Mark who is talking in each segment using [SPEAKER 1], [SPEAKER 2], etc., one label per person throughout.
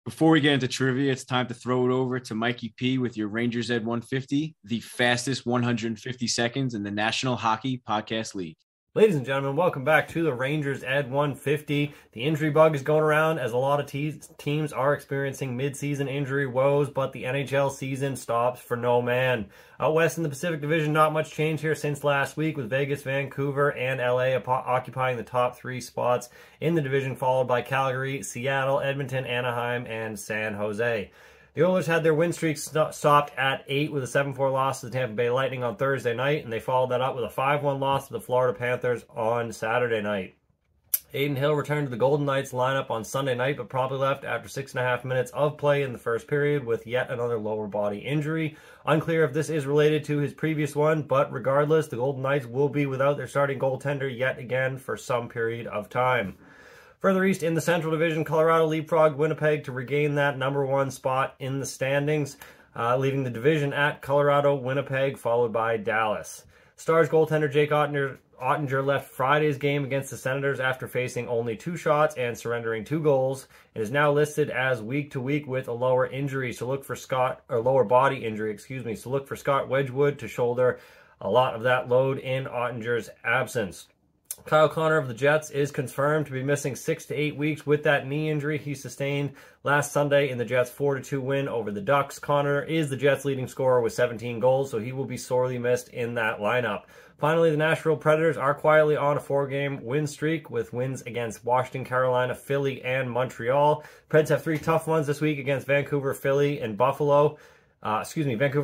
[SPEAKER 1] Before we get into trivia, it's time to throw it over to Mikey P with your Rangers Ed 150, the fastest 150 seconds in the National Hockey Podcast League.
[SPEAKER 2] Ladies and gentlemen, welcome back to the Rangers Ed 150. The injury bug is going around as a lot of teams are experiencing mid-season injury woes, but the NHL season stops for no man. Out west in the Pacific Division, not much change here since last week, with Vegas, Vancouver, and LA occupying the top three spots in the division, followed by Calgary, Seattle, Edmonton, Anaheim, and San Jose. The Oilers had their win streak stopped at 8 with a 7-4 loss to the Tampa Bay Lightning on Thursday night, and they followed that up with a 5-1 loss to the Florida Panthers on Saturday night. Adin Hill returned to the Golden Knights lineup on Sunday night, but promptly left after 6.5 minutes of play in the first period with yet another lower body injury. Unclear if this is related to his previous one, but regardless, the Golden Knights will be without their starting goaltender yet again for some period of time. Further east in the Central Division, Colorado leapfrogged Winnipeg to regain that number one spot in the standings, leaving the division at Colorado, Winnipeg, followed by Dallas. Stars goaltender Jake Ottinger left Friday's game against the Senators after facing only 2 shots and surrendering 2 goals, and is now listed as week to week with a lower injury. So look for lower body injury, So look for Scott Wedgwood to shoulder a lot of that load in Ottinger's absence. Kyle Connor of the Jets is confirmed to be missing 6 to 8 weeks with that knee injury he sustained last Sunday in the Jets' 4-2 win over the Ducks. Connor is the Jets' leading scorer with 17 goals, so he will be sorely missed in that lineup. Finally, the Nashville Predators are quietly on a 4-game win streak with wins against Washington, Carolina, Philly, and Montreal. Preds have 3 tough ones this week against Vancouver, Philly, and Vancouver,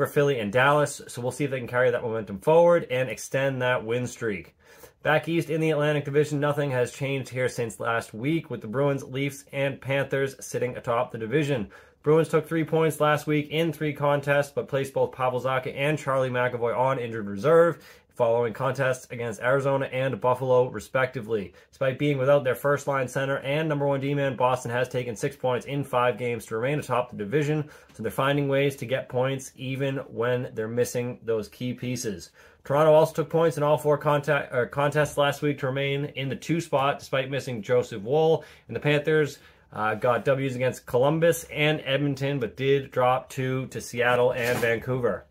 [SPEAKER 2] Philly, and Dallas, so we'll see if they can carry that momentum forward and extend that win streak. Back east in the Atlantic Division, nothing has changed here since last week, with the Bruins, Leafs, and Panthers sitting atop the division. Bruins took 3 points last week in 3 contests, but placed both Pavel Zacha and Charlie McAvoy on injured reserve, following contests against Arizona and Buffalo, respectively. Despite being without their first-line center and number 1 D-man, Boston has taken 6 points in 5 games to remain atop the division, so they're finding ways to get points even when they're missing those key pieces. Toronto also took points in all 4 contests last week to remain in the 2 spot, despite missing Joseph Woll, and the Panthers got W's against Columbus and Edmonton, but did drop 2 to Seattle and Vancouver.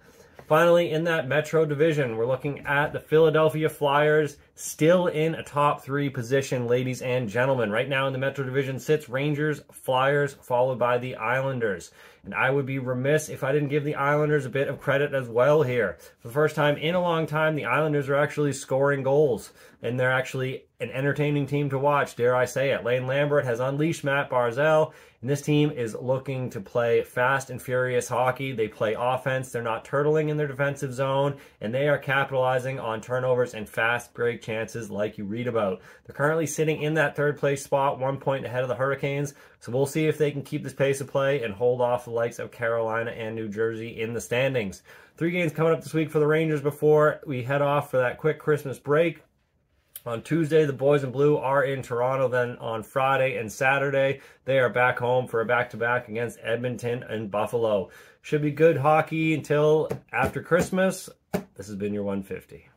[SPEAKER 2] Finally, in that Metro Division, we're looking at the Philadelphia Flyers, still in a top 3 position, ladies and gentlemen. Right now in the Metro Division sits Rangers, Flyers, followed by the Islanders. And I would be remiss if I didn't give the Islanders a bit of credit as well here. For the first time in a long time, the Islanders are actually scoring goals. And they're actually an entertaining team to watch, dare I say it. Lane Lambert has unleashed Matt Barzal, and this team is looking to play fast and furious hockey. They play offense. They're not turtling in their defensive zone, and they are capitalizing on turnovers and fast break chances like you read about. They're currently sitting in that 3rd place spot, 1 point ahead of the Hurricanes, so we'll see if they can keep this pace of play and hold off the likes of Carolina and New Jersey in the standings. 3 games coming up this week for the Rangers before we head off for that quick Christmas break. On Tuesday, the boys in blue are in Toronto. Then on Friday and Saturday, they are back home for a back-to-back against Edmonton and Buffalo. Should be good hockey until after Christmas. This has been your 150.